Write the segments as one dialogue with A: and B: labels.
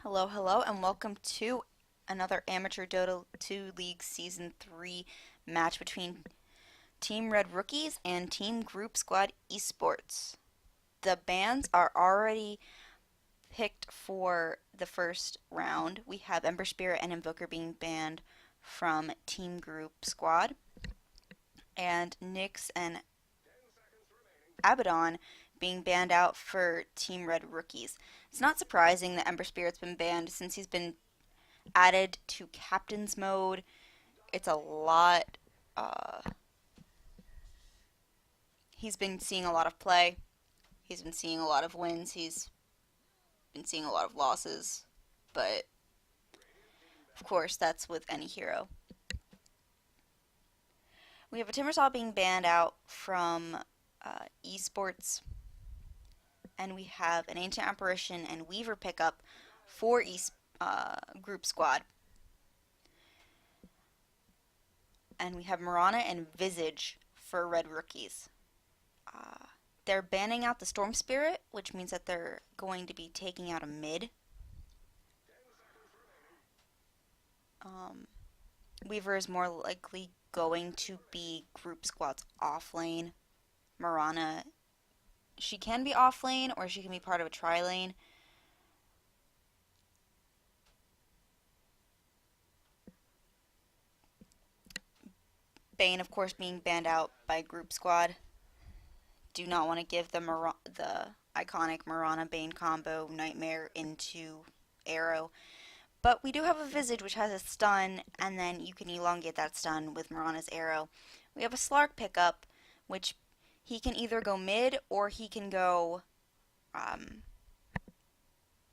A: Hello, hello, and welcome to another Amateur Dota 2 League Season 3 match between Team Red Rookies and Team Group Squad Esports. The bans are already picked for the first round. We have Ember Spirit and Invoker being banned from Team Group Squad, and Nyx and Abaddon being banned out for Team Red Rookies. It's not surprising that Ember Spirit's been banned since he's been added to captain's mode. It's a lot. Uh, he's been seeing a lot of play. He's been seeing a lot of wins. He's been seeing a lot of losses. But of course, that's with any hero. We have a Timbersaw being banned out from Esports, and we have an Ancient Apparition and Weaver pickup for Group Squad. And we have Mirana and Visage for Red Rookies. Uh, they're banning out the Storm Spirit, which means that they're going to be taking out a mid. Weaver is more likely going to be Group Squad's off lane. Mirana, she can be off lane or she can be part of a tri lane. Bane, of course, being banned out by Group Squad. Do not want to give the iconic Mirana Bane combo Nightmare into Arrow. But we do have a Visage which has a stun, and then you can elongate that stun with Mirana's Arrow. We have a Slark pickup, which he can either go mid or he can go.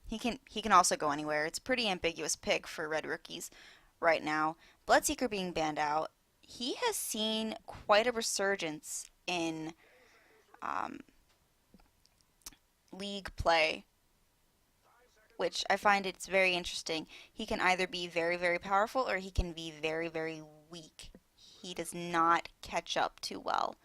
A: He can also go anywhere. It's a pretty ambiguous pick for Red Rookies right now. Bloodseeker being banned out. He has seen quite a resurgence in league play, which I find it's very interesting. He can either be very, very powerful or he can be very, very weak. He does not catch up too well.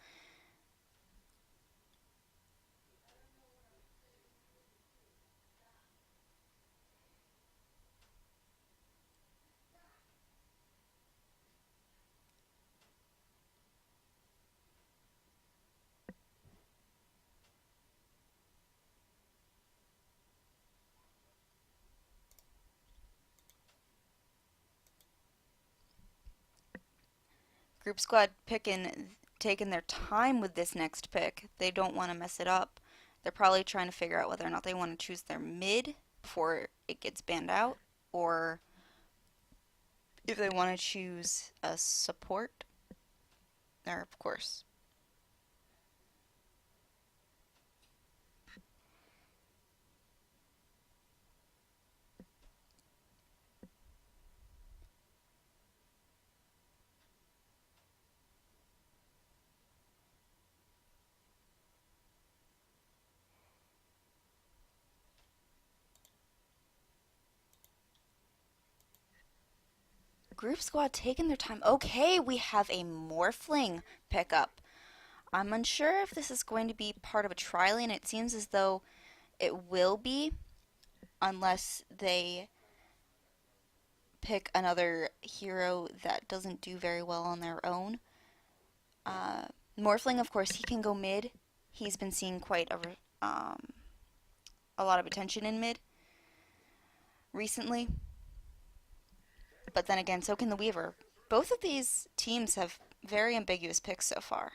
A: Group Squad taking their time with this next pick. They don't want to mess it up. They're probably trying to figure out whether or not they want to choose their mid before it gets banned out, or if they want to choose a support. Or, of course, Group Squad taking their time. Okay, we have a Morphling pickup. I'm unsure if this is going to be part of a tri-lane. It seems as though it will be, unless they pick another hero that doesn't do very well on their own. Morphling, of course, he can go mid. He's been seeing quite a lot of attention in mid recently. But then again, so can the Weaver. Both of these teams have very ambiguous picks so far.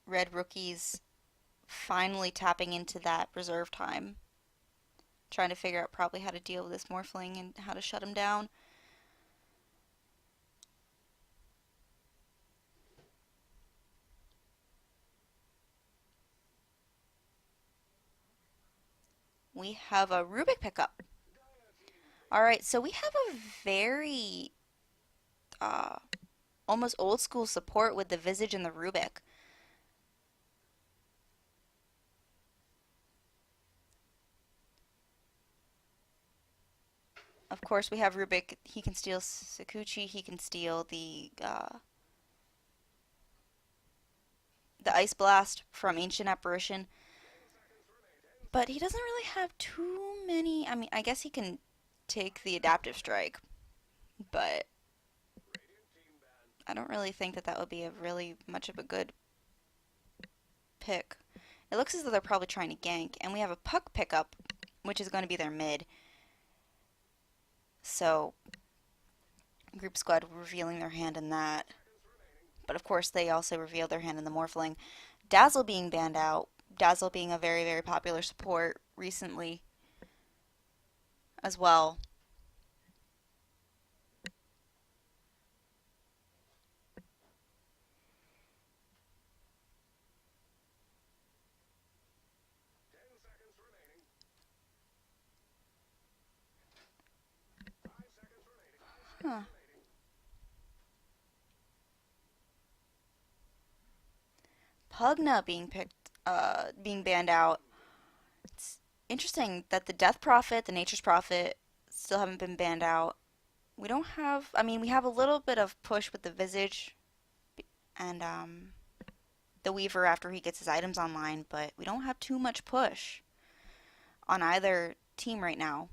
A: Red Rookies finally tapping into that reserve time. Trying to figure out probably how to deal with this Morphling and how to shut him down. We have a Rubik pickup. Alright, so we have a very uh, almost old school support with the Visage and the Rubik. Of course, we have Rubik. He can steal Sakuchi. He can steal the the Ice Blast from Ancient Apparition, but he doesn't really have too many. I mean, I guess he can take the Adaptive Strike, but I don't really think that that would be a really much of a good pick. It looks as though they're probably trying to gank, and we have a Puck pickup, which is going to be their mid. So, Group Squad revealing their hand in that. But of course, they also revealed their hand in the Morphling. Dazzle being banned out. Dazzle being a very, very popular support recently as well. Huh. Pugna being being banned out. It's interesting that the Death Prophet, the Nature's Prophet, still haven't been banned out. We don't have, I mean, we have a little bit of push with the Visage and the Weaver after he gets his items online, but we don't have too much push on either team right now.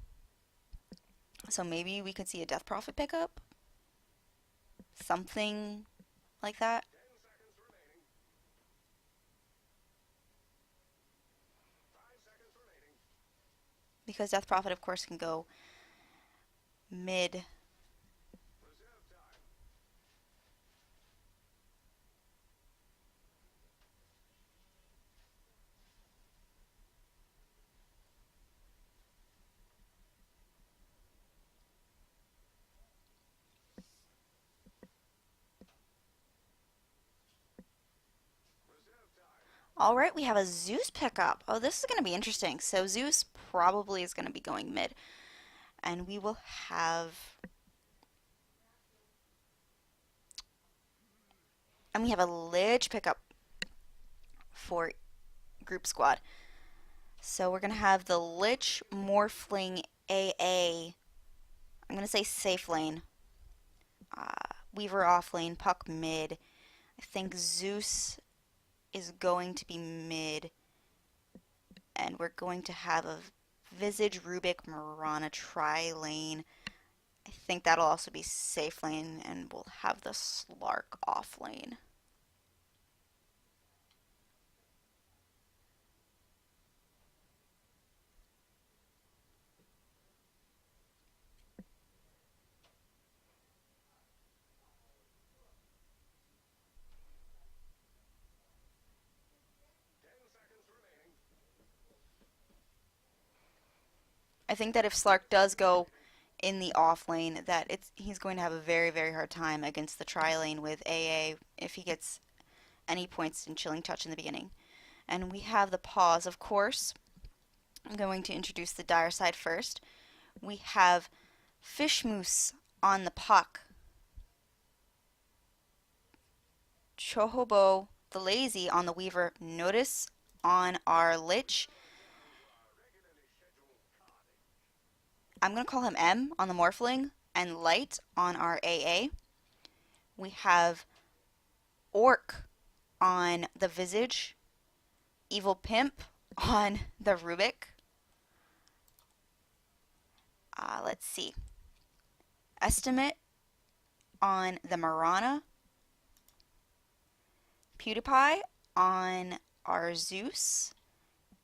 A: So maybe we could see a Death Prophet pickup? Something like that? Because Death Prophet, of course, can go mid. Alright, we have a Zeus pickup. Oh, this is going to be interesting. So Zeus probably is going to be going mid. And we will have... And we have a Lich pickup for Group Squad. So we're going to have the Lich Morphling AA. I'm going to say safe lane. Weaver off lane, Puck mid. I think Zeus is going to be mid. And we're going to have a Visage, Rubik, Mirana tri-lane. I think that'll also be safe lane, and we'll have the Slark off lane. I think that if Slark does go in the off lane, that he's going to have a very, very hard time against the tri lane with AA if he gets any points in Chilling Touch in the beginning. And we have the pause, of course. I'm going to introduce the dire side first. We have Fish Moose on the Puck, Chohobo the Lazy on the Weaver, Notice on our Lich. I'm going to call him M on the Morphling, and Light on our AA. We have Orc on the Visage, Evil Pimp on the Rubik. Let's see. Estimate on the Mirana, PewDiePie on our Zeus,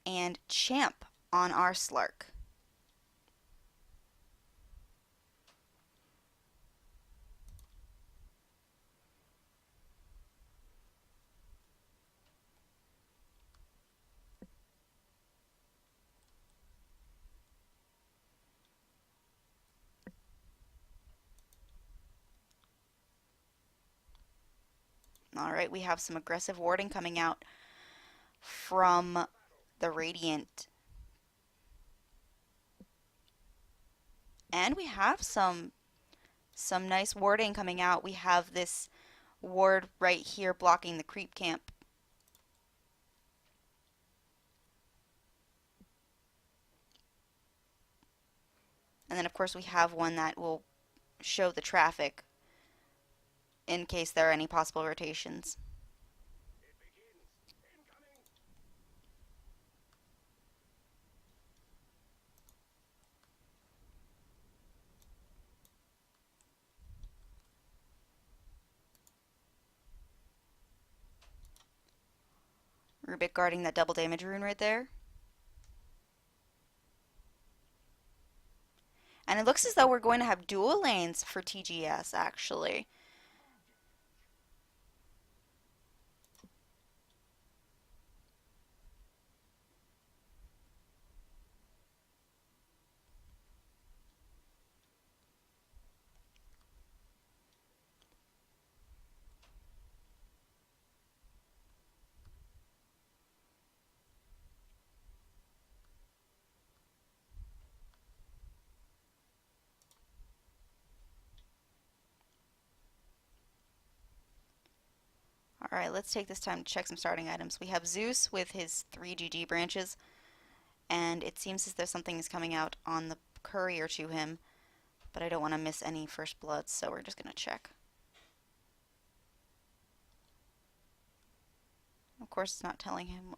A: and Champ on our Slark. Alright, we have some aggressive warding coming out from the Radiant. And we have some nice warding coming out. We have this ward right here blocking the creep camp. And then of course we have one that will show the traffic in case there are any possible rotations. Rubik guarding that double damage rune right there. And it looks as though we're going to have dual lanes for TGS, actually. Alright, let's take this time to check some starting items. We have Zeus with his 3 GG branches, and it seems as though something is coming out on the courier to him, but I don't want to miss any first bloods, so we're just going to check. Of course, it's not telling him.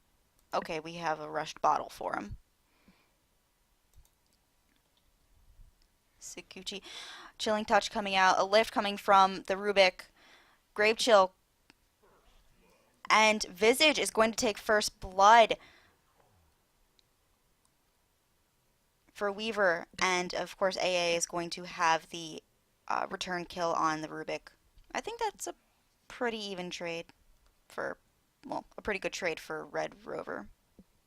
A: Okay, we have a rushed bottle for him. Sakuchi. Chilling Touch coming out. A lift coming from the Rubik. Grave Chill. And Visage is going to take first blood for Weaver. And, of course, AA is going to have the return kill on the Rubik. I think that's a pretty even trade for, well, a pretty good trade for Red Rover.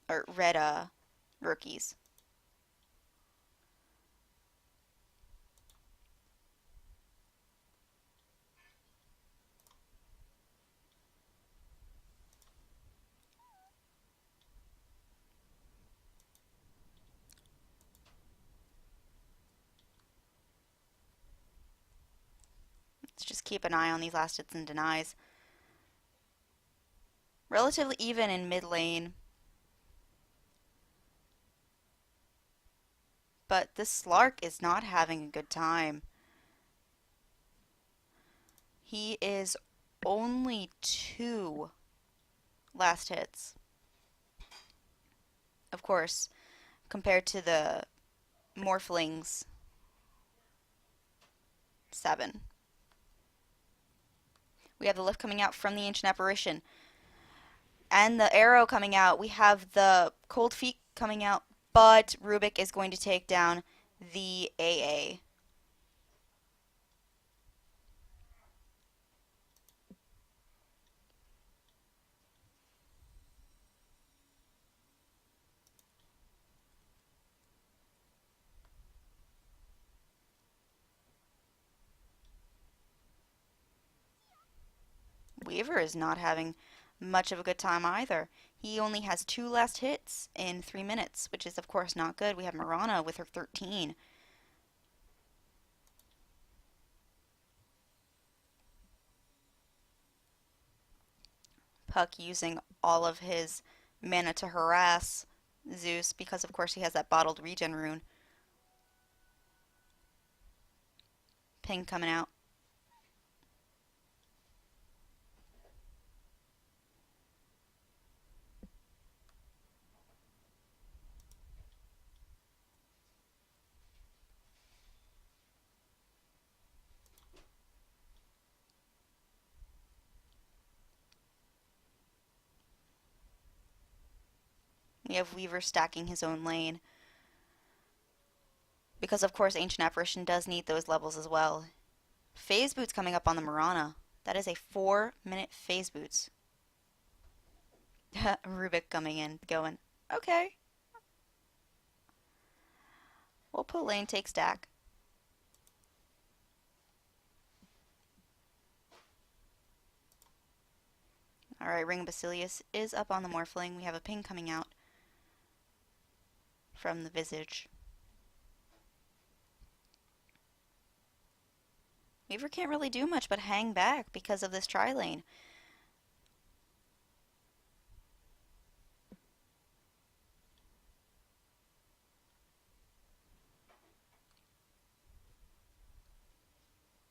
A: Or Red Rookies. Let's just keep an eye on these last hits and denies. Relatively even in mid lane. But this Slark is not having a good time. He is only 2 last hits. Of course, compared to the Morphlings, 7. We have the lift coming out from the Ancient Apparition. And the arrow coming out. We have the Cold Feet coming out, but Rubik is going to take down the AA. Weaver is not having much of a good time either. He only has 2 last hits in 3 minutes, which is of course not good. We have Marana with her 13. Puck using all of his mana to harass Zeus because of course he has that bottled regen rune. Ping coming out. We have Weaver stacking his own lane. Because of course Ancient Apparition does need those levels as well. Phase Boots coming up on the Marana. That is a 4-minute Phase Boots. Rubik coming in, going, okay. We'll put lane, take stack. Alright, Ring of Basilius is up on the Morphling. We have a ping coming out from the Visage. Weaver can't really do much but hang back because of this tri-lane.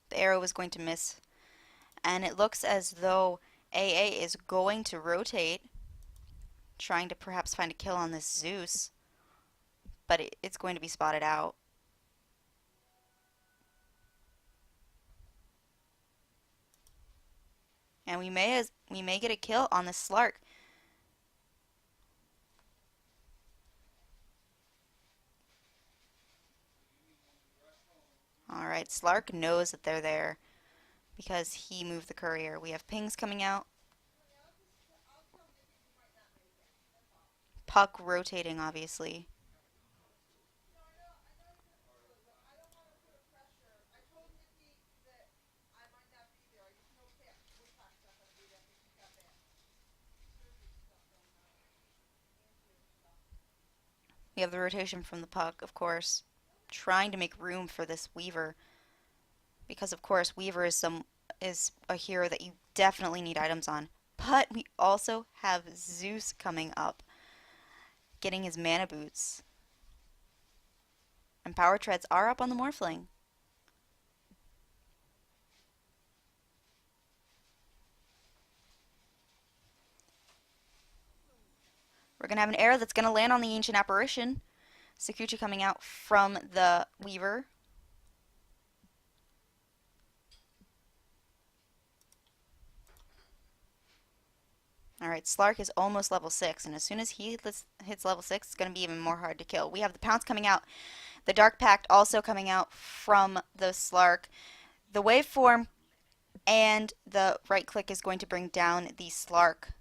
A: The arrow is going to miss. And it looks as though AA is going to rotate, trying to perhaps find a kill on this Zeus. But it's going to be spotted out. And we may get a kill on this Slark. Alright, Slark knows that they're there because he moved the courier. We have pings coming out. Puck rotating, obviously. We have the rotation from the puck, of course, trying to make room for this Weaver. Because of course Weaver is a hero that you definitely need items on. But we also have Zeus coming up, getting his mana boots. And power treads are up on the Morphling. We're going to have an arrow that's going to land on the Ancient Apparition. Sakuchi coming out from the Weaver. Alright, Slark is almost level 6, and as soon as he hits level 6, it's going to be even more hard to kill. We have the Pounce coming out. The Dark Pact also coming out from the Slark. The waveform and the right click is going to bring down the Slark.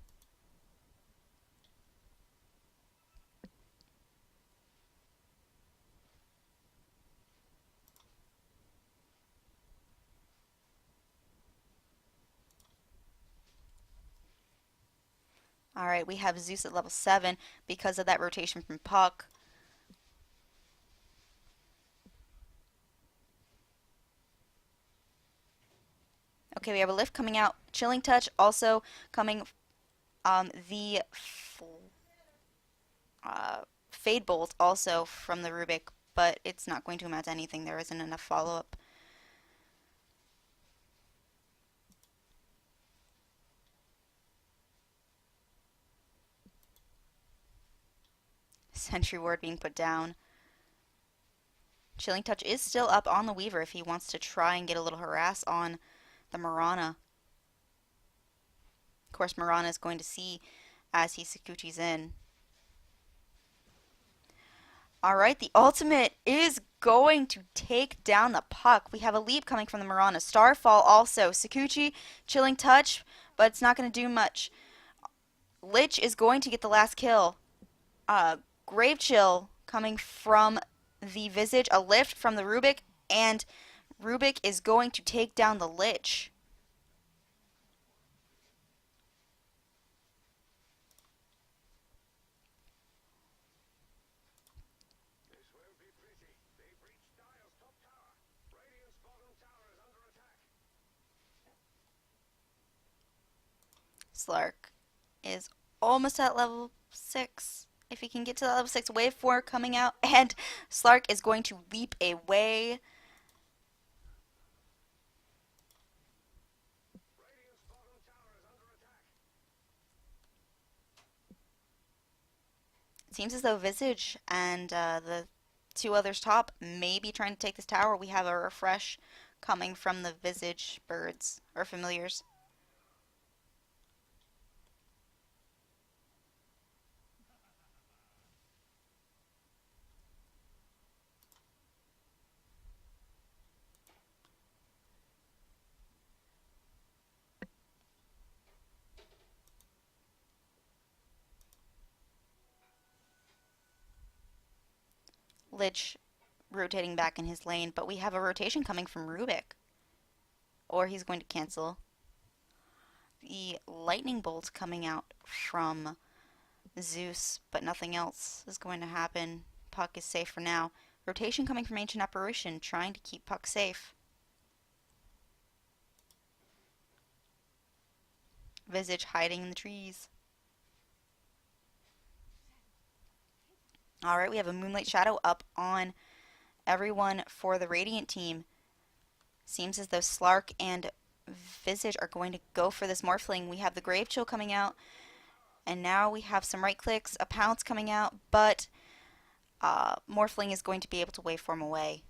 A: Alright, we have Zeus at level 7 because of that rotation from Puck. Okay, we have a lift coming out. Chilling Touch also coming. The Fade Bolt also from the Rubik, but it's not going to amount to anything. There isn't enough follow-up. Sentry Ward being put down. Chilling Touch is still up on the Weaver if he wants to try and get a little harass on the Marana. Of course, Marana is going to see as he Sakuchi's in. Alright, the ultimate is going to take down the Puck. We have a leap coming from the Marana. Starfall also. Sakuchi, Chilling Touch, but it's not going to do much. Lich is going to get the last kill. Grave Chill coming from the Visage. A lift from the Rubik, and Rubik is going to take down the Lich. Slark is almost at level 6. If he can get to that level 6, wave 4 coming out, and Slark is going to leap away. It seems as though Visage and the two others top may be trying to take this tower. We have a refresh coming from the Visage birds, or familiars. Lich rotating back in his lane, but we have a rotation coming from Rubik. Or he's going to cancel. The lightning bolt coming out from Zeus, but nothing else is going to happen. Puck is safe for now. Rotation coming from Ancient Apparition, trying to keep Puck safe. Visage hiding in the trees. Alright, we have a Moonlight Shadow up on everyone for the Radiant team. Seems as though Slark and Visage are going to go for this Morphling. We have the Grave Chill coming out, and now we have some right clicks, a Pounce coming out, but Morphling is going to be able to waveform away.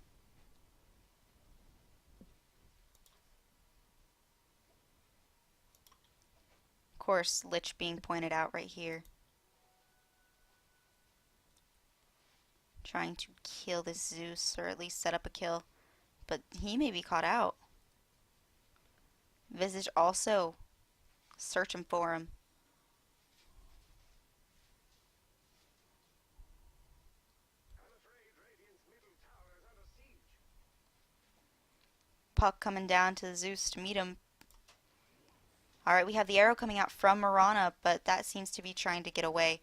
A: Of course, Lich being pointed out right here. Trying to kill this Zeus, or at least set up a kill. but he may be caught out. Visage also searching for him. Puck coming down to Zeus to meet him. Alright, we have the arrow coming out from Mirana, but that seems to be trying to get away.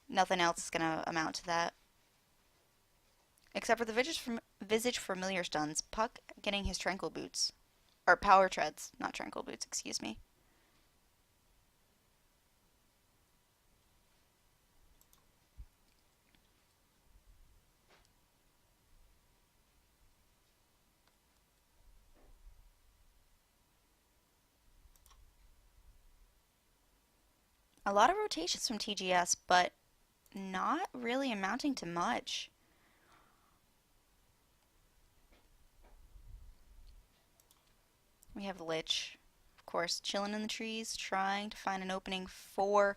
A: Nothing else is going to amount to that. Except for the Visage Familiar Stuns. Puck getting his Tranquil Boots. Or Power Treads, not Tranquil Boots, excuse me. A lot of rotations from TGS, but not really amounting to much. We have Lich, of course, chilling in the trees, trying to find an opening for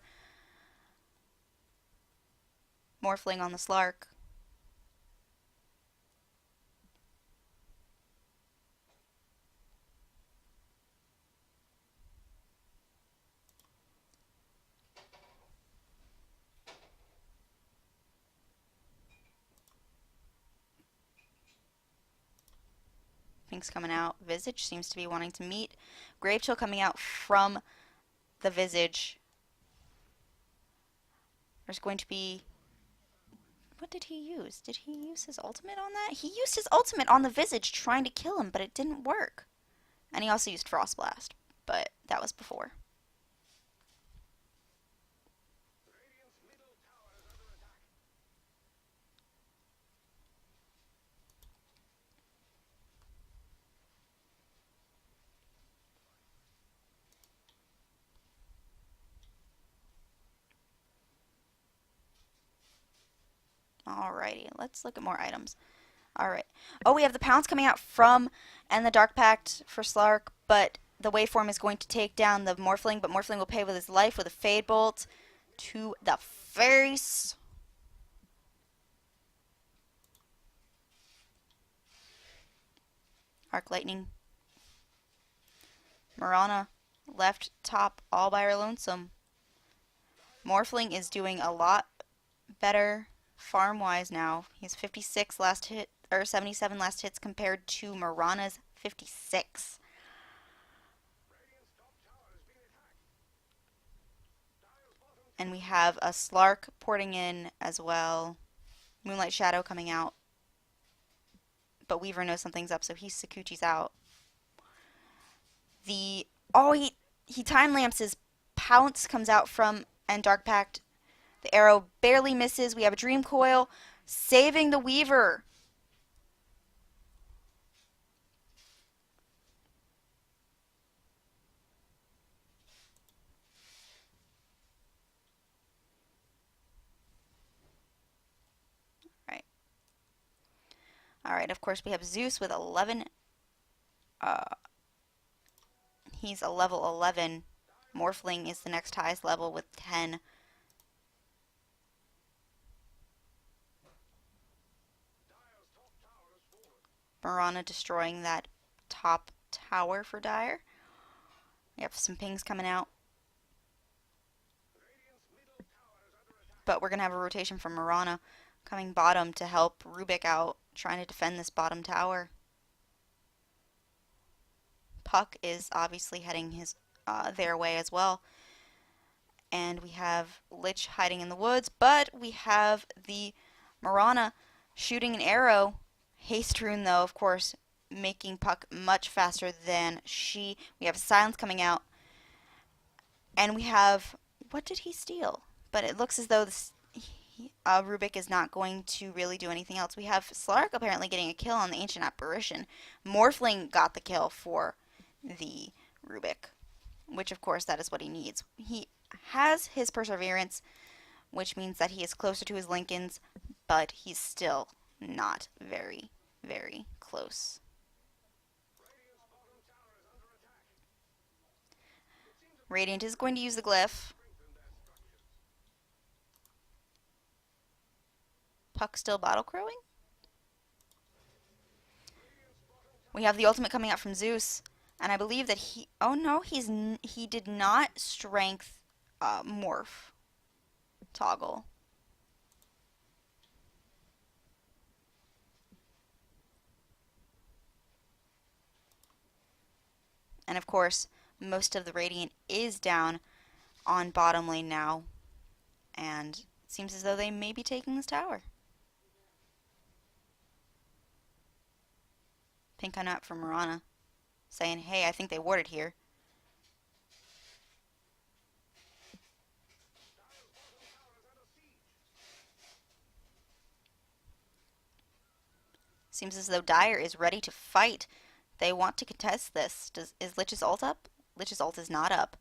A: Morphling on the Slark. Pink's coming out. Visage seems to be wanting to meet. Gravechill coming out from the Visage. There's going to be... What did he use? Did he use his ultimate on that? He used his ultimate on the Visage trying to kill him, but it didn't work. And he also used Frost Blast, but that was before. Alrighty, let's look at more items. Alright. Oh, we have the Pounce coming out from and the Dark Pact for Slark, but the Waveform is going to take down the Morphling, but Morphling will pay with his life with a Fade Bolt to the face. Arc Lightning. Mirana left top all by her lonesome. Morphling is doing a lot better farm-wise now. He's 56 last hit, or 77 last hits compared to Mirana's 56. And we have a Slark porting in as well. Moonlight Shadow coming out. But Weaver knows something's up, so he Sakuchi's out. He time lapses. Pounce comes out from and Dark Pact. The arrow barely misses. We have a Dream Coil saving the Weaver. Alright, of course we have Zeus with 11. He's a level 11. Morphling is the next highest level with 10. Mirana destroying that top tower for Dire. We have some pings coming out. But we're going to have a rotation from Mirana coming bottom to help Rubik out, trying to defend this bottom tower. Puck is obviously heading their way as well. And we have Lich hiding in the woods, but we have the Mirana shooting an arrow. Haste Rune, though, of course, making Puck much faster than she. We have Silence coming out. And we have... What did he steal? But it looks as though Rubik is not going to really do anything else. We have Slark apparently getting a kill on the Ancient Apparition. Morphling got the kill for the Rubik, which of course that is what he needs. He has his Perseverance, which means that he is closer to his Lincolns, but he's still not very, very close. Radiant is going to use the glyph. Puck still battle crowing? We have the ultimate coming out from Zeus, and I believe that oh no, he did not strength morph toggle. And of course, most of the Radiant is down on bottom lane now, and it seems as though they may be taking this tower. Pink on up from Mirana, saying, hey, I think they warded here. Seems as though Dire is ready to fight. They want to contest this. Is Lich's ult up? Lich's ult is not up.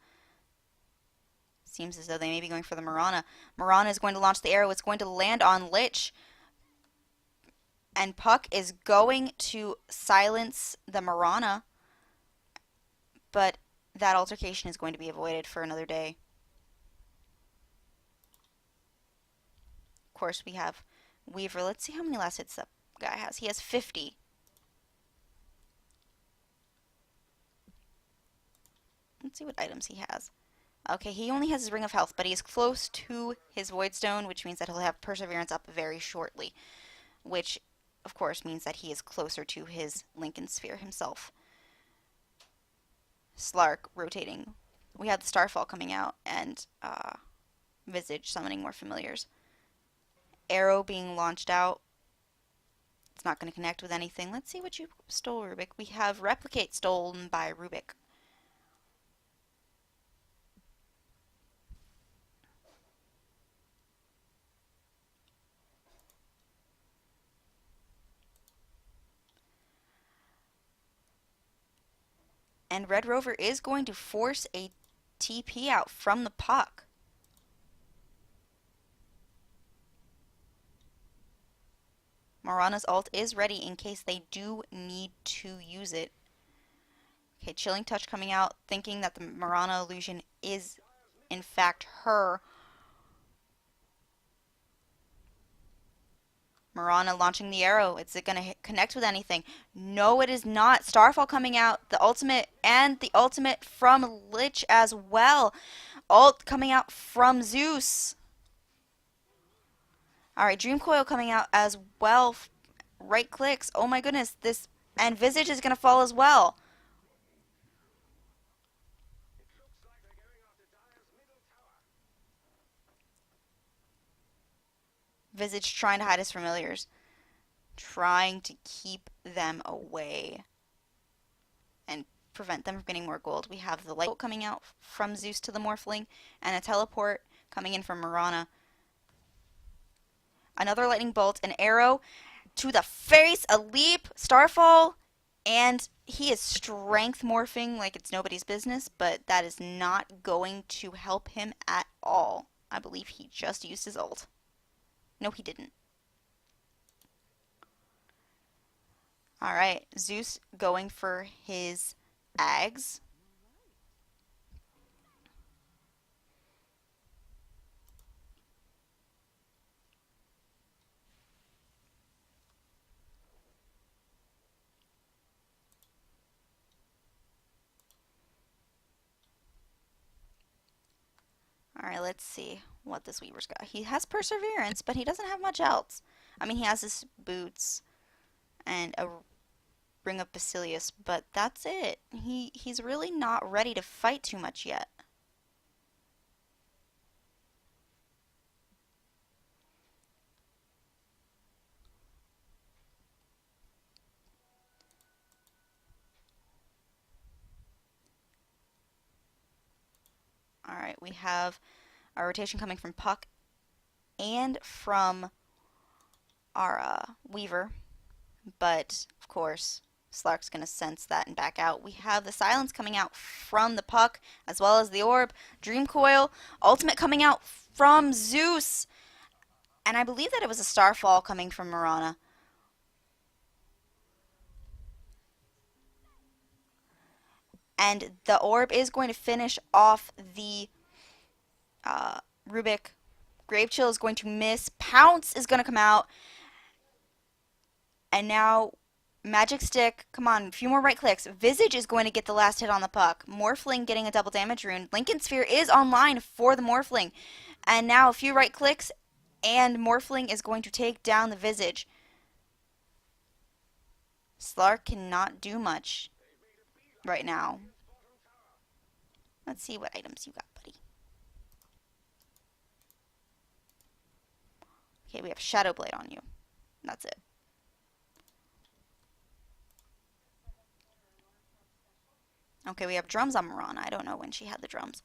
A: Seems as though they may be going for the Mirana. Mirana is going to launch the arrow. It's going to land on Lich. And Puck is going to silence the Mirana. But that altercation is going to be avoided for another day. Of course, we have Weaver. Let's see how many last hits that guy has. He has 50. Let's see what items he has. Okay, he only has his Ring of Health, but he is close to his Void Stone, which means that he'll have Perseverance up very shortly. Which, of course, means that he is closer to his Lincoln Sphere himself. Slark rotating. We have the Starfall coming out, and Visage summoning more familiars. Arrow being launched out. It's not going to connect with anything. Let's see what you stole, Rubik. We have Replicate stolen by Rubik. And Red Rover is going to force a TP out from the Puck. Mirana's ult is ready in case they do need to use it. Okay, Chilling Touch coming out, thinking that the Mirana illusion is in fact her. Mirana launching the arrow. Is it going to connect with anything? No, it is not. Starfall coming out. The ultimate and the ultimate from Lich as well. Ult coming out from Zeus. Alright, Dream Coil coming out as well. Right clicks. Oh my goodness. This and Visage is going to fall as well. Visage trying to hide his familiars. Trying to keep them away. And prevent them from getting more gold. We have the light coming out from Zeus to the Morphling. And a teleport coming in from Mirana. Another lightning bolt. An arrow to the face. A leap. Starfall. And he is strength morphing like it's nobody's business. But that is not going to help him at all. I believe he just used his ult. No, he didn't. Alright, Zeus going for his Ags. Alright, let's see what this Weaver's got. He has Perseverance, but he doesn't have much else. I mean, he has his boots and a Ring of Basilius, but that's it. He's really not ready to fight too much yet. Alright, we have our rotation coming from Puck and from our Weaver. But, of course, Slark's going to sense that and back out. We have the silence coming out from the Puck, as well as the orb. Dream Coil, ultimate coming out from Zeus. And I believe that it was a Starfall coming from Mirana. And the orb is going to finish off the Rubik. Grave Chill is going to miss. Pounce is going to come out. And now Magic Stick, come on, a few more right clicks. Visage is going to get the last hit on the puck. Morphling getting a double damage rune. Lincoln Sphere is online for the Morphling. And now a few right clicks, and Morphling is going to take down the Visage. Slark cannot do much right now. Let's see what items you got, buddy. Okay, we have Shadow Blade on you. That's it. Okay, we have drums on Marana. I don't know when she had the drums.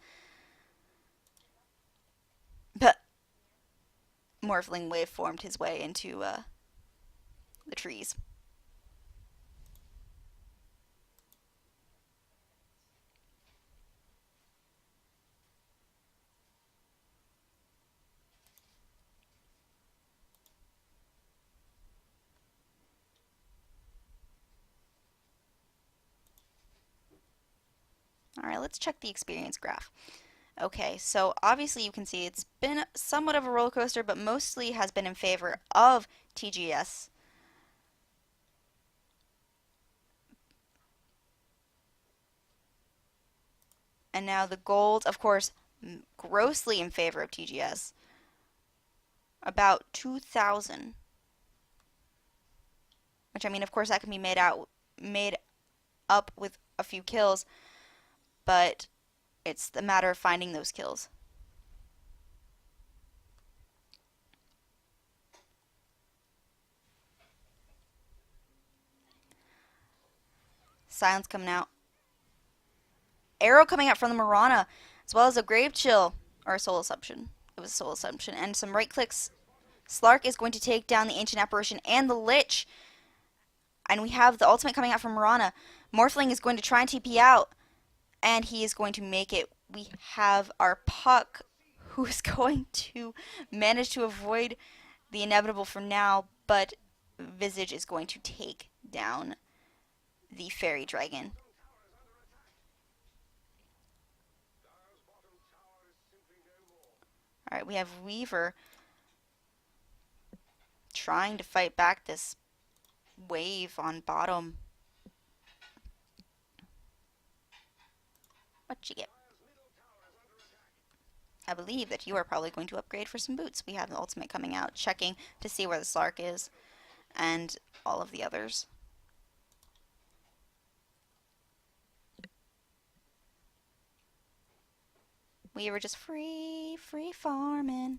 A: But Morphling wave formed his way into the trees. Alright, let's check the experience graph. Okay, so obviously you can see it's been somewhat of a roller coaster, but mostly has been in favor of TGS. And now the gold, of course, grossly in favor of TGS. About 2,000. Which, I mean, of course, that can be made up with a few kills, but it's a matter of finding those kills. Silence coming out. Arrow coming out from the Marana, as well as a Grave Chill, or a Soul Assumption. It was a Soul Assumption. And some right clicks. Slark is going to take down the Ancient Apparition and the Lich. And we have the ultimate coming out from Marana. Morphling is going to try and TP out, and he is going to make it. We have our Puck, who is going to manage to avoid the inevitable for now, but Visage is going to take down the Fairy Dragon. Alright, we have Weaver trying to fight back this wave on bottom. What'd you get? I believe that you are probably going to upgrade for some boots. We have the ultimate coming out, checking to see where the Slark is, and all of the others. We were just free farming.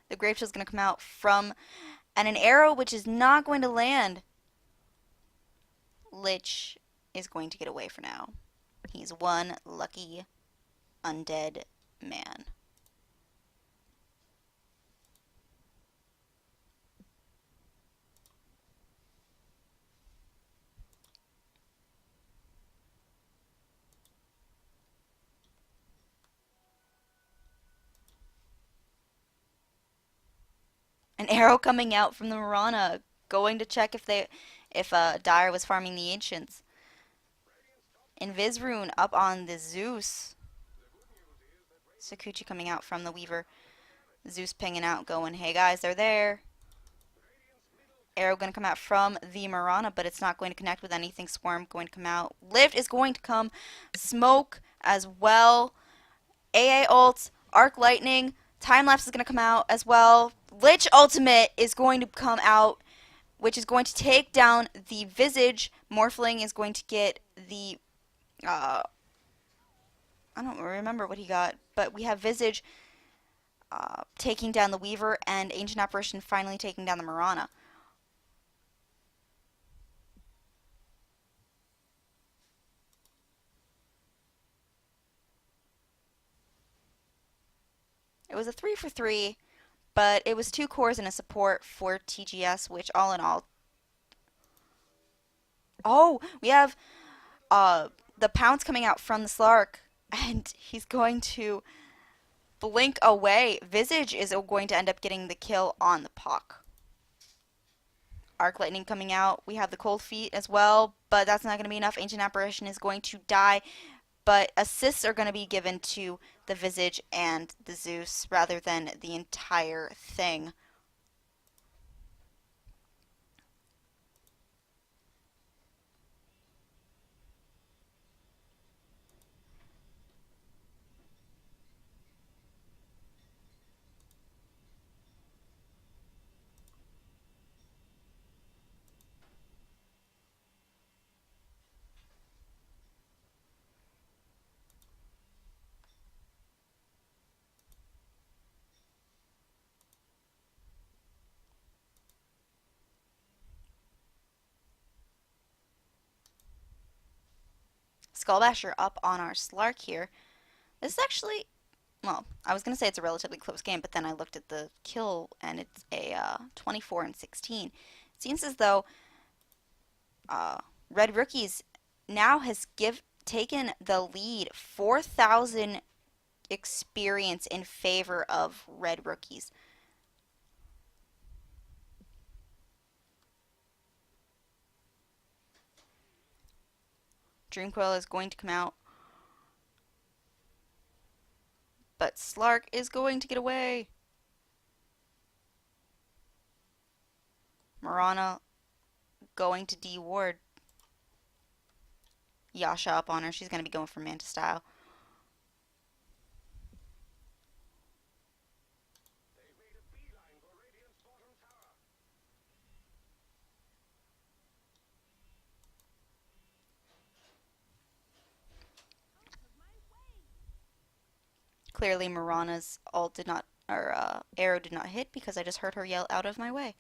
A: The Grave Chill is going to come out from, and an arrow which is not going to land. Lich is going to get away for now. He's one lucky undead man. An arrow coming out from the Marana, going to check if Dire was farming the Ancients. Invis rune up on the Zeus. Sakuchi coming out from the Weaver. Zeus pinging out, going, hey guys, they're there. Arrow going to come out from the Marana, but it's not going to connect with anything. Swarm going to come out. Lift is going to come. Smoke as well. AA ult. Arc Lightning. Time Lapse is going to come out as well. Lich Ultimate is going to come out, which is going to take down the Visage. Morphling is going to get the... I don't remember what he got, but we have Visage taking down the Weaver, and Ancient Apparition finally taking down the Marana. It was a 3 for 3, but it was 2 cores and a support for TGS, which all in all... Oh, we have the Pounce coming out from the Slark, and he's going to blink away. Visage is going to end up getting the kill on the Puck. Arc Lightning coming out. We have the Cold Feet as well, but that's not going to be enough. Ancient Apparition is going to die, but assists are going to be given to the Visage and the Zeus rather than the entire thing. Skullbasher up on our Slark here. This is actually, well, I was going to say it's a relatively close game, but then I looked at the kill and it's a 24-16. It seems as though uh, Red Rookies now has taken the lead 4,000 experience in favor of Red Rookies. Dreamcoil is going to come out, but Slark is going to get away. Mirana going to D-Ward. Yasha up on her. She's going to be going for Manta style. Clearly Mirana's ult did not, or arrow did not hit because I just heard her yell out of my way.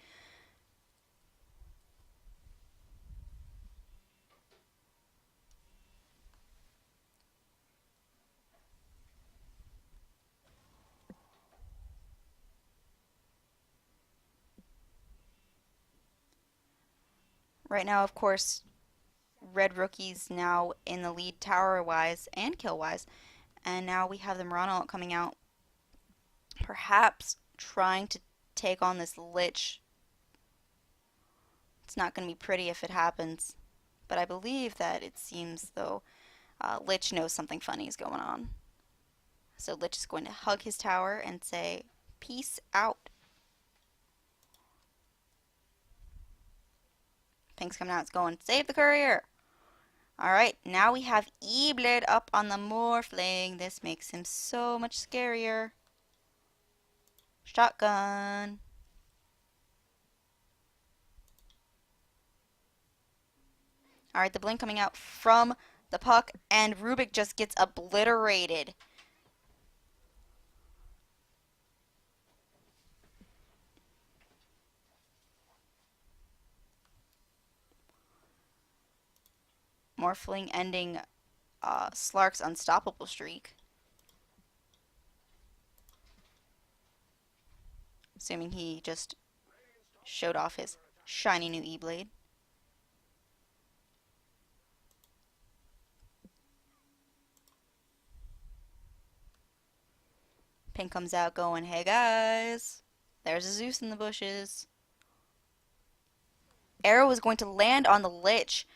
A: Right now, of course, Red Rookie's now in the lead tower-wise and kill-wise. And now we have the Mirana ult coming out. Perhaps trying to take on this Lich. It's not going to be pretty if it happens. But I believe that it seems though Lich knows something funny is going on. So Lich is going to hug his tower and say, peace out. Pink's coming out. It's going, save the courier. Alright, now we have E-Blade up on the Morphling. This makes him so much scarier. Shotgun. Alright, the blink coming out from the puck, and Rubik just gets obliterated. Morphling ending Slark's unstoppable streak. Assuming he just showed off his shiny new E-Blade. Pink comes out going, hey guys, there's a Zeus in the bushes. Arrow is going to land on the Lich,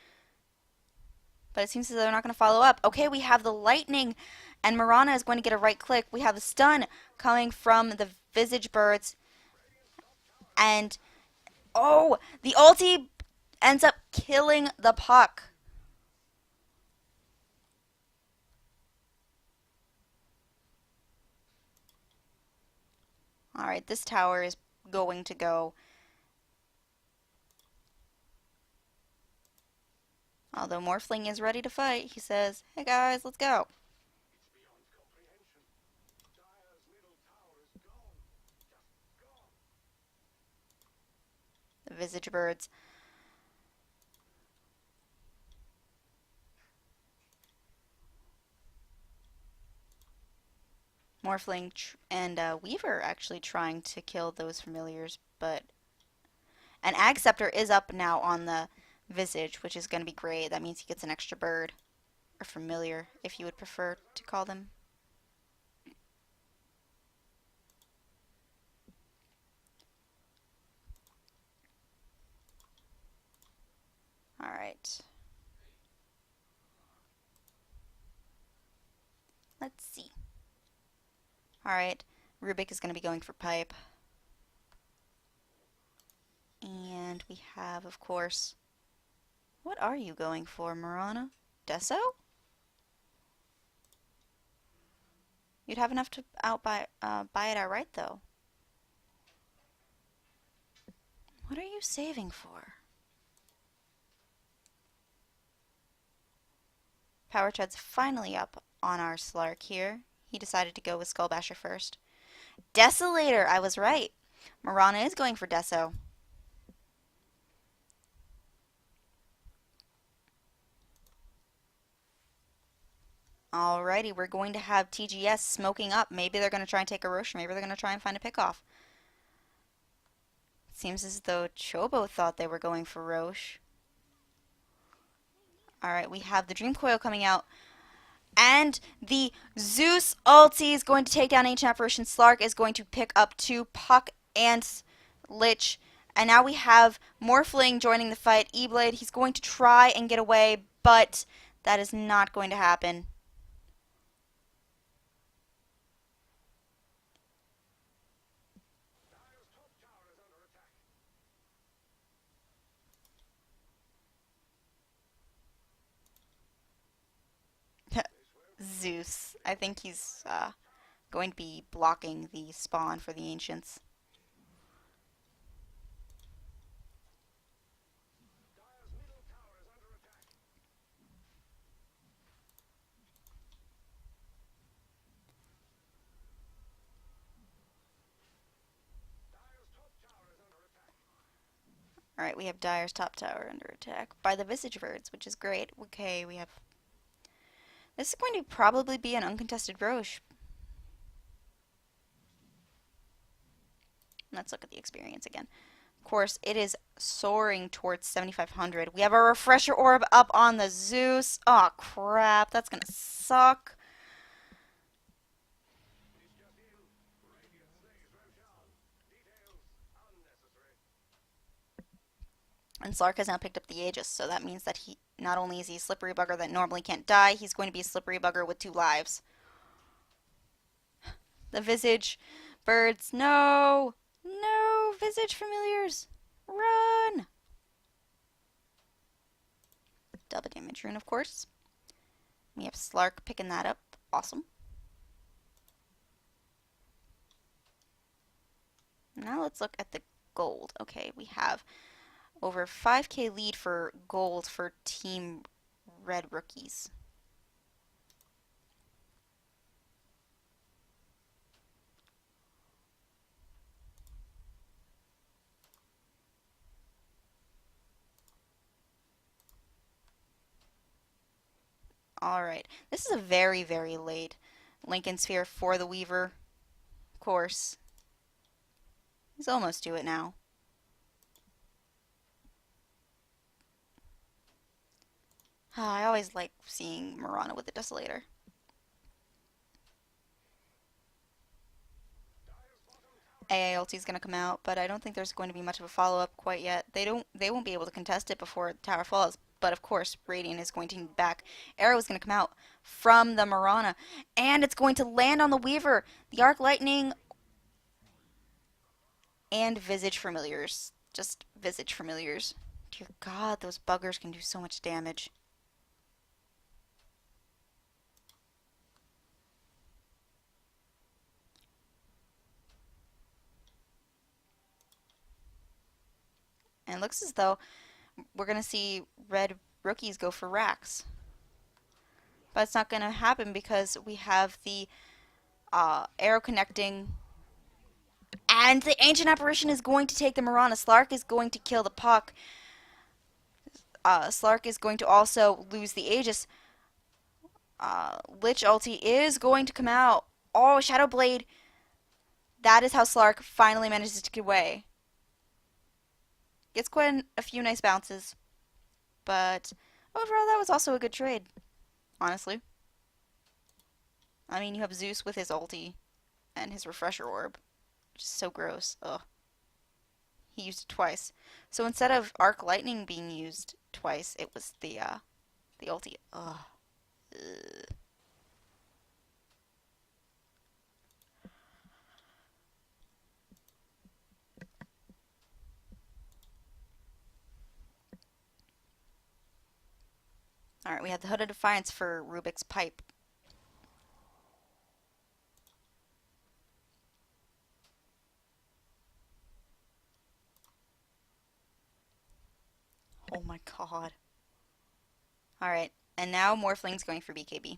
A: but it seems as though they're not going to follow up. Okay, we have the lightning, and Mirana is going to get a right click. We have the stun coming from the Visage Birds, and oh, the ulti ends up killing the puck. Alright, this tower is going to go. Although Morphling is ready to fight, he says, hey guys, let's go. The Visage Birds. Morphling and Weaver actually trying to kill those familiars, but an Ag Scepter is up now on the Visage, which is going to be great. That means he gets an extra bird, or familiar, if you would prefer to call them. Alright. Let's see. Alright, Rubik is going to be going for pipe. And we have, of course, what are you going for, Marana? Deso? You'd have enough to buy it outright, though. What are you saving for? Power Tread's finally up on our Slark here. He decided to go with Skullbasher first. Desolator! I was right. Marana is going for Deso. Alrighty, we're going to have TGS smoking up. Maybe they're going to try and take a Roche. Maybe they're going to try and find a pickoff. Seems as though Chobo thought they were going for Roche. Alright, we have the Dream Coil coming out. And the Zeus ulti is going to take down Ancient Apparition. Slark is going to pick up two Puck and Lich. And now we have Morphling joining the fight. E-Blade, he's going to try and get away, but that is not going to happen. Zeus. I think he's going to be blocking the spawn for the Ancients. Alright, we have Dire's top tower under attack by the Visage Birds, which is great. Okay, we have... This is going to probably be an uncontested Roche. Let's look at the experience again. Of course, it is soaring towards 7,500. We have a Refresher Orb up on the Zeus. Oh crap, that's gonna suck. And Slark has now picked up the Aegis, so that means that he not only is he a slippery bugger that normally can't die, he's going to be a slippery bugger with 2 lives. The Visage Birds, no! No! Visage Familiars! Run! Double damage rune, of course. We have Slark picking that up. Awesome. Now let's look at the gold. Okay, we have over 5k lead for gold for Team Red Rookies. Alright, this is a very, very late Lincoln Sphere for the Weaver. Of course. He's almost to it now. I always like seeing Marana with the Desolator. AA ulti is going to come out, but I don't think there's going to be much of a follow-up quite yet. They won't be able to contest it before the tower falls. But of course, Radiant is going to need back. Arrow is going to come out from the Marana, and it's going to land on the Weaver. The Arc Lightning and Visage Familiars. Just Visage Familiars. Dear God, those buggers can do so much damage. And it looks as though we're going to see Red Rookies go for Rax. But it's not going to happen because we have the arrow connecting. And the Ancient Apparition is going to take the Marana. Slark is going to kill the Puck. Slark is going to also lose the Aegis. Lich ulti is going to come out. Oh, Shadow Blade. That is how Slark finally manages to get away. Gets quite a few nice bounces. But overall, that was also a good trade. Honestly. I mean, you have Zeus with his ulti and his Refresher Orb. Which is so gross. Ugh. He used it twice. So instead of Arc Lightning being used twice, it was the ulti. Ugh. Ugh. Alright, we have the Hood of Defiance for Rubik's Pipe. Oh my god. Alright, and now Morphling's going for BKB.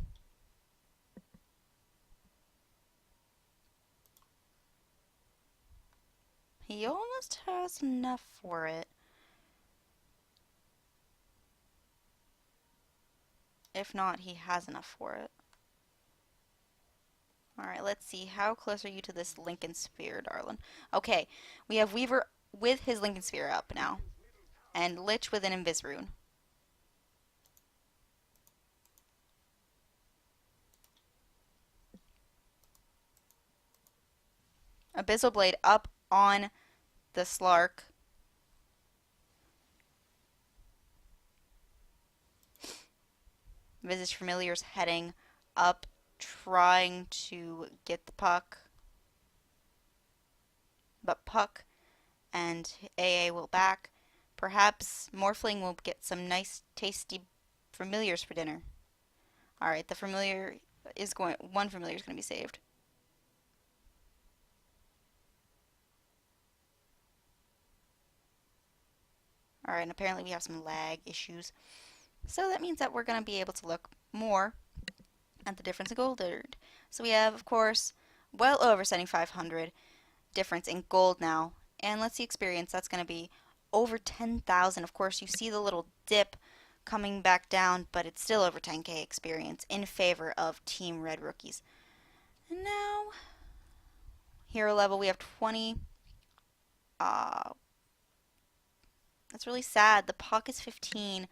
A: He almost has enough for it. If not, he has enough for it. Alright, let's see. How close are you to this Lincoln Sphere, darling? Okay, we have Weaver with his Lincoln Sphere up now. And Lich with an Invis Rune. Abyssal Blade up on the Slark. Visage Familiar's heading up, trying to get the puck. But Puck and AA will back. Perhaps Morphling will get some nice, tasty Familiars for dinner. Alright, the Familiar is going... One Familiar is going to be saved. Alright, and apparently we have some lag issues. So that means that we're going to be able to look more at the difference in gold earned. So we have, of course, well over 7,500 difference in gold now. And let's see experience. That's going to be over 10,000. Of course, you see the little dip coming back down, but it's still over 10k experience in favor of Team Red Rookies. And now, hero level, we have 20. That's really sad. The Puck is 15.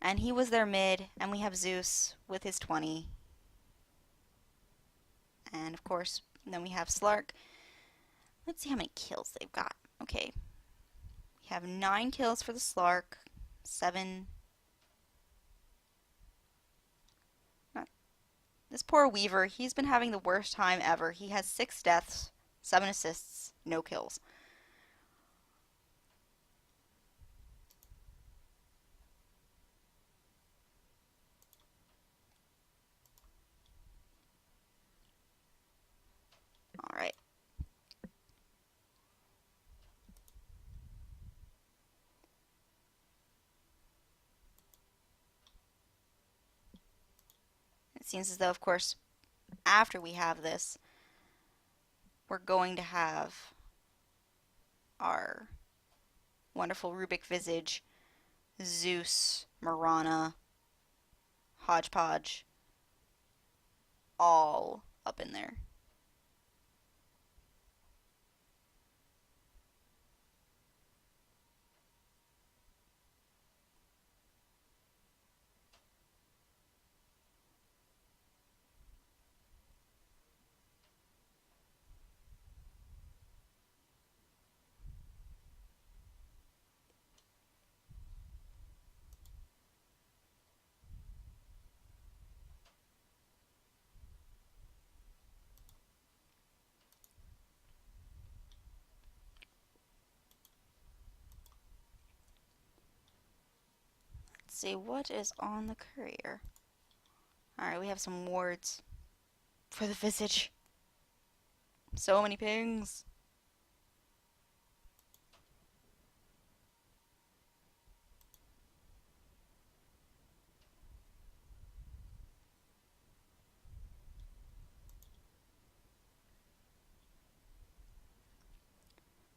A: And he was their mid, and we have Zeus with his 20. And of course, then we have Slark. Let's see how many kills they've got. Okay. We have 9 kills for the Slark. 7. This poor Weaver, he's been having the worst time ever. He has 6 deaths, 7 assists, no kills. Alright. It seems as though, of course, after we have this, we're going to have our wonderful Rubik Visage, Zeus, Mirana, Hodgepodge, all up in there. Let's see, what is on the courier? Alright, we have some wards for the Visage. So many pings.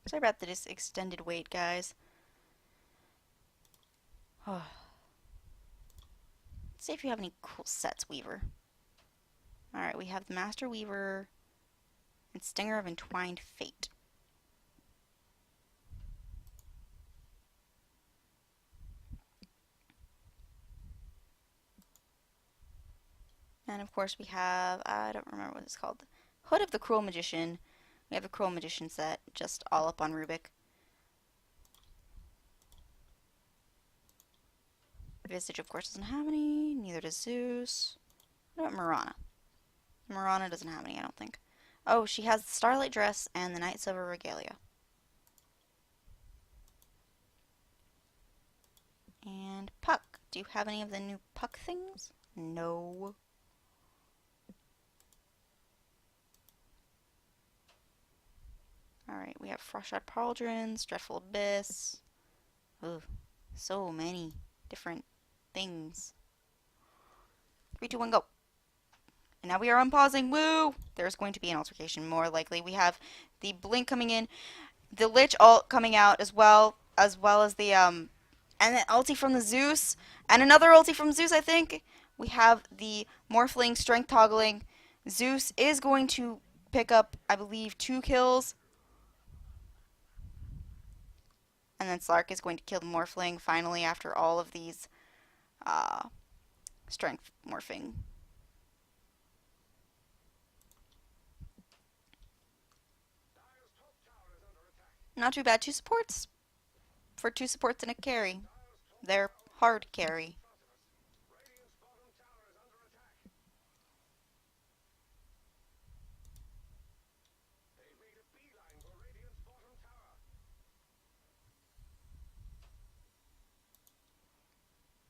A: Sorry about this extended wait, guys. Let's see if you have any cool sets, Weaver. Alright, we have the Master Weaver and Stinger of Entwined Fate. And of course we have, I don't remember what it's called, Hood of the Cruel Magician. We have the Cruel Magician set, just all up on Rubik. Visage, of course, doesn't have any. Neither does Zeus. What about Mirana? Mirana doesn't have any, I don't think. Oh, she has the Starlight Dress and the Night Silver Regalia. And Puck. Do you have any of the new puck things? No. Alright, we have Frostshot Pauldrons, Dreadful Abyss. Ooh, so many different things. 3, 2, 1, go. And now we are unpausing. Woo! There's going to be an altercation, more likely. We have the Blink coming in, the Lich ult coming out as well as the and then ulti from the Zeus, and another ulti from Zeus, I think. We have the Morphling strength toggling. Zeus is going to pick up, I believe, 2 kills. And then Slark is going to kill the Morphling finally after all of these strength morphing. Not too bad. 2 supports. For 2 supports and a carry. They're hard carry.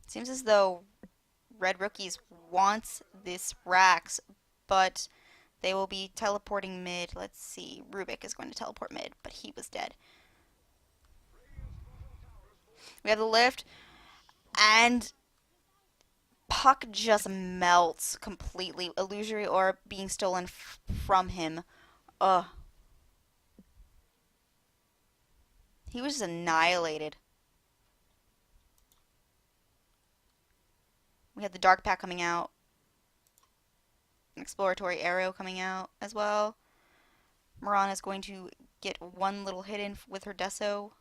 A: Seems as though Red Rookies wants this Rax, but they will be teleporting mid. Let's see. Rubik is going to teleport mid, but he was dead. We have the lift, and Puck just melts completely. Illusory Orb being stolen from him. Ugh. He was just annihilated. We have the Dark Pack coming out. An Exploratory Arrow coming out as well. Mirana is going to get one little hit in with her Deso,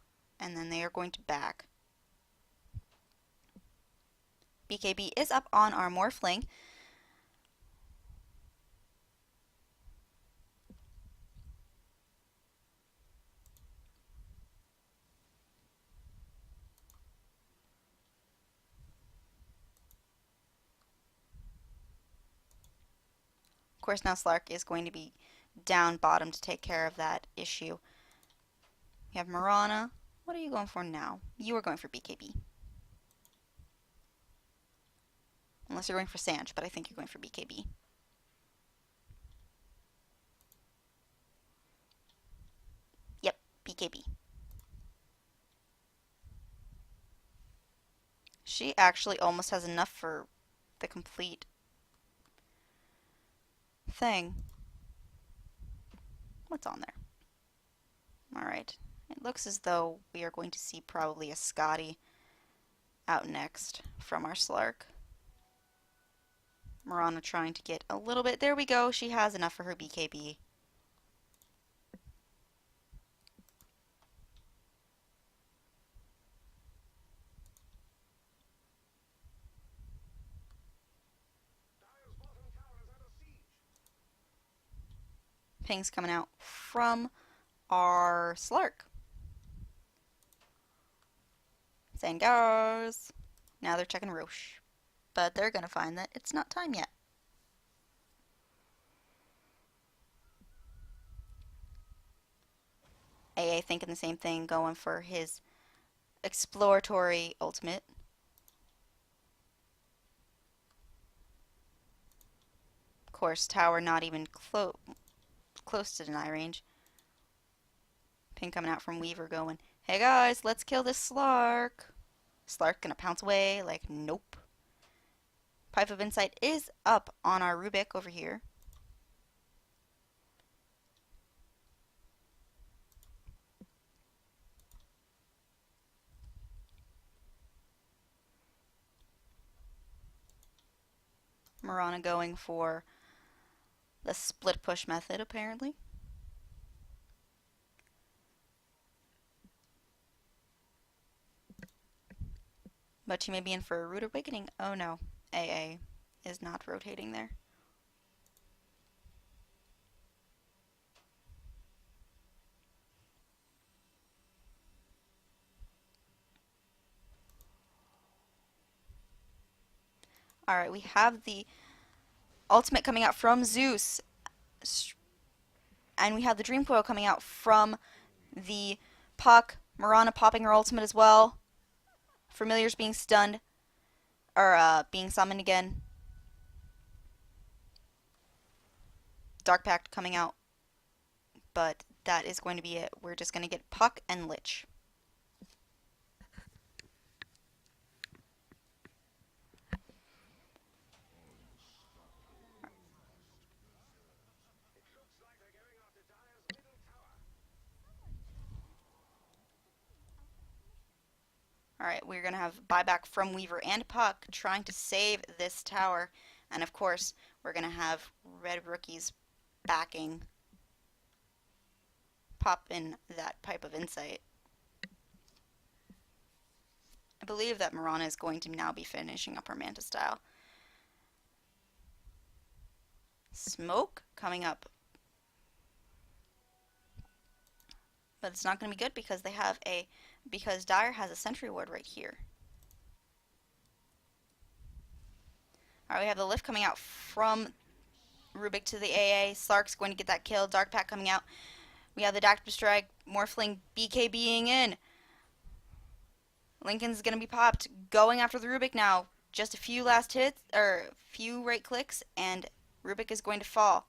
A: and then they are going to back. BKB is up on our Morphling. Of course, now Slark is going to be down bottom to take care of that issue. We have Mirana. What are you going for now? You are going for BKB. Unless you're going for Sanj, but I think you're going for BKB. Yep, BKB. She actually almost has enough for the complete thing. What's on there? Alright. It looks as though we are going to see probably a Scotty out next from our Slark. Mirana trying to get a little bit. There we go. She has enough for her BKB. Ping's coming out from our Slark. Zangars. Now they're checking Roche. But they're going to find that it's not time yet. AA thinking the same thing, going for his exploratory ultimate. Of course, tower not even close to deny range. Ping coming out from Weaver going, hey guys, let's kill this Slark. Slark gonna pounce away like, nope. Pipe of Insight is up on our Rubik over here. Mirana going for the split push method, apparently. But she may be in for a rude awakening. Oh no, AA is not rotating there. Alright, we have the ultimate coming out from Zeus. And we have the Dream Coil coming out from the Puck. Mirana popping her ultimate as well. Familiar's being stunned. being summoned again. Dark Pact coming out, but that is going to be it. We're just going to get Puck and Lich. Alright, we're going to have buyback from Weaver and Puck trying to save this tower. And of course, we're going to have red rookies backing pop in that Pipe of Insight. I believe that Mirana is going to now be finishing up her Manta style. Smoke coming up. But it's not going to be good because because Dire has a sentry ward right here. Alright, we have the lift coming out from Rubik to the AA. Slark's going to get that kill. Dark Pack coming out. We have the Dactyl Strike. Morphling BKBing in. Lincoln's going to be popped. Going after the Rubik now. Just a few last hits, or few right clicks, and Rubik is going to fall.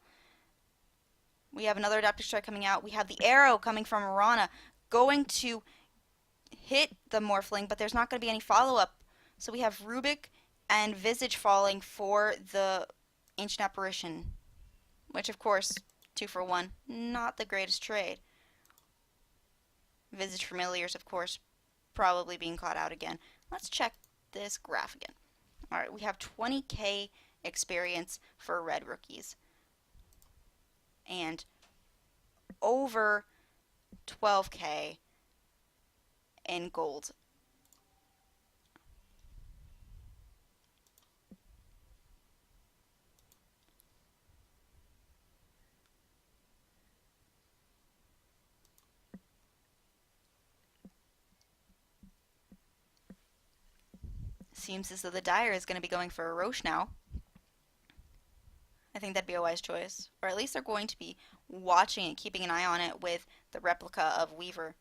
A: We have another Dactyl Strike coming out. We have the arrow coming from Mirana. Going to hit the Morphling, but there's not going to be any follow-up. So we have Rubik and Visage falling for the Ancient Apparition. Which, of course, 2 for 1. Not the greatest trade. Visage Familiars, of course, probably being caught out again. Let's check this graph again. Alright, we have 20k experience for red rookies. And over 12k in gold. Seems as though the Dire is going to be going for a Roche now. I think that'd be a wise choice. Or at least they're going to be watching it, keeping an eye on it with the replica of Weaver.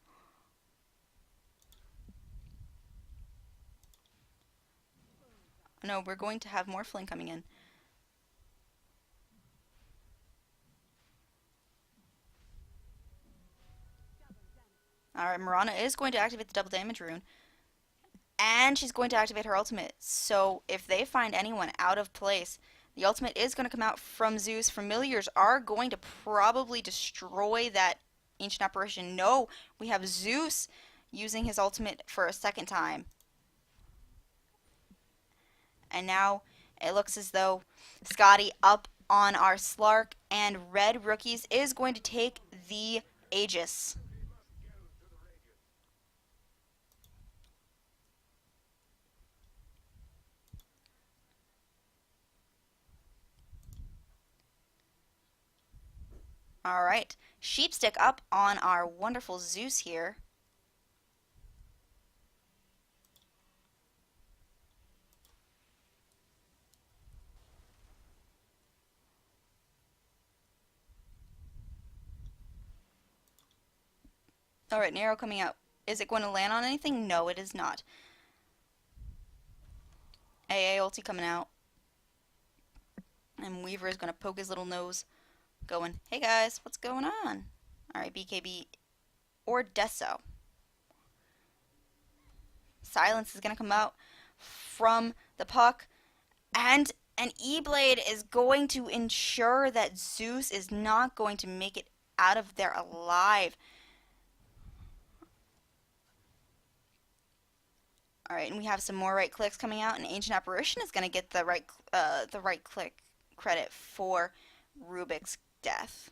A: No, we're going to have Morphling coming in. Alright, Mirana is going to activate the double damage rune. And she's going to activate her ultimate. So if they find anyone out of place, the ultimate is going to come out from Zeus. Familiars are going to probably destroy that Ancient Apparition. No, we have Zeus using his ultimate for a second time. And now it looks as though Scotty up on our Slark, and red rookies is going to take the Aegis. Alright, Sheepstick up on our wonderful Zeus here. Alright, Nero coming out. Is it going to land on anything? No, it is not. AA ulti coming out. And Weaver is going to poke his little nose, going, hey guys, what's going on? Alright, BKB or Deso. Silence is going to come out from the Puck. And an E-Blade is going to ensure that Zeus is not going to make it out of there alive. Alright, and we have some more right clicks coming out, and Ancient Apparition is going to get the right click credit for Rubik's death.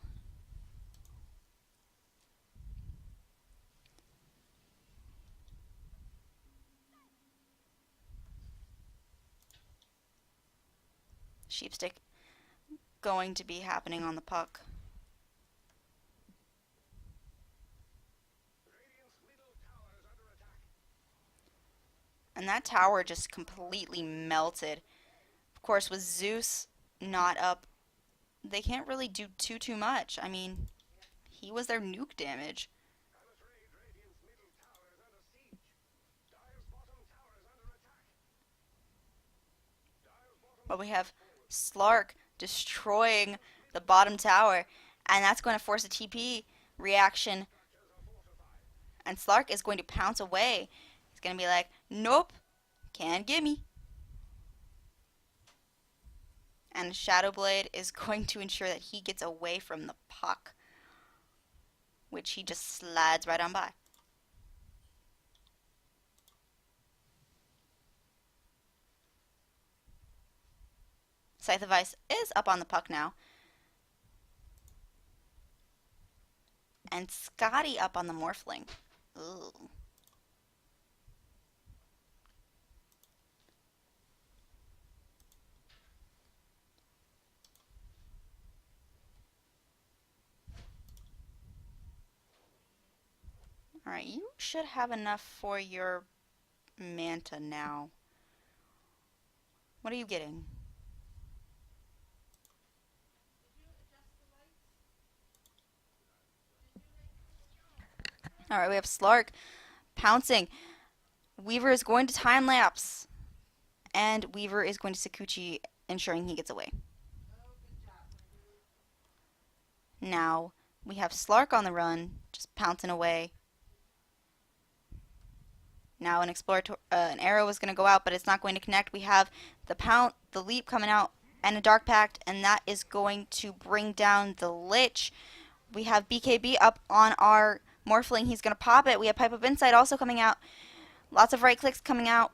A: Sheepstick going to be happening on the Puck. And that tower just completely melted. Of course, with Zeus not up, they can't really do too much. I mean, he was their nuke damage. But we have Slark destroying the bottom tower, and that's going to force a TP reaction. And Slark is going to pounce away. He's going to be like, nope, can't get me. And Shadow Blade is going to ensure that he gets away from the puck, which he just slides right on by. Scythe of Ice is up on the puck now. And Scotty up on the Morphling. Ooh. Alright, you should have enough for your Manta now. What are you getting? Alright, we have Slark pouncing. Weaver is going to time lapse. And Weaver is going to Sakuchi, ensuring he gets away. Now, we have Slark on the run, just pouncing away. Now an arrow is going to go out, but it's not going to connect. We have the leap coming out, and a Dark Pact, and that is going to bring down the Lich. We have BKB up on our Morphling. He's going to pop it. We have Pipe of Insight also coming out. Lots of right clicks coming out.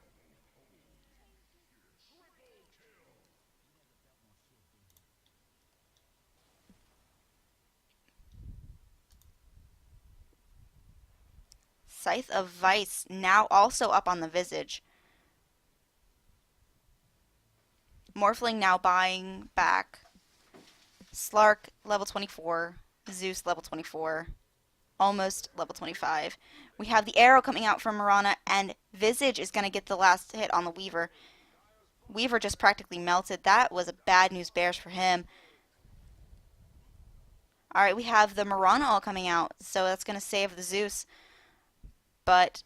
A: Scythe of Vice now also up on the Visage. Morphling now buying back. Slark level 24. Zeus level 24. Almost level 25. We have the arrow coming out from Mirana, and Visage is going to get the last hit on the Weaver. Weaver just practically melted. That was a bad news bears for him. Alright, we have the Mirana all coming out, so that's going to save the Zeus. But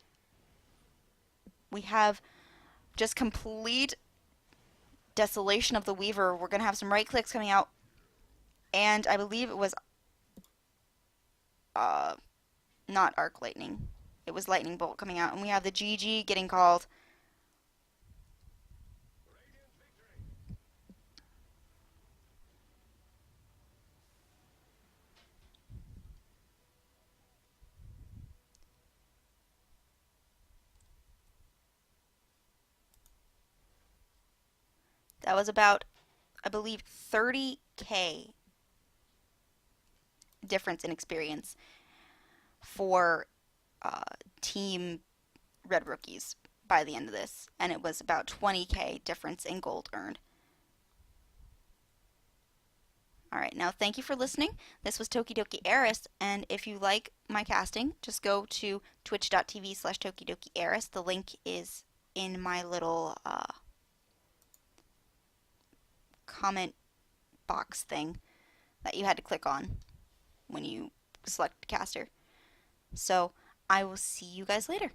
A: we have just complete desolation of the Weaver. We're going to have some right clicks coming out, and I believe it was not Arc Lightning. It was Lightning Bolt coming out, and we have the GG getting called. That was about, I believe, 30k difference in experience for Team Red Rookies by the end of this, and it was about 20k difference in gold earned. Alright, now thank you for listening. This was Tokidoki Eris, and if you like my casting, just go to twitch.tv/Tokidoki Eris. The link is in my little comment box thing that you had to click on when you select caster. So I will see you guys later.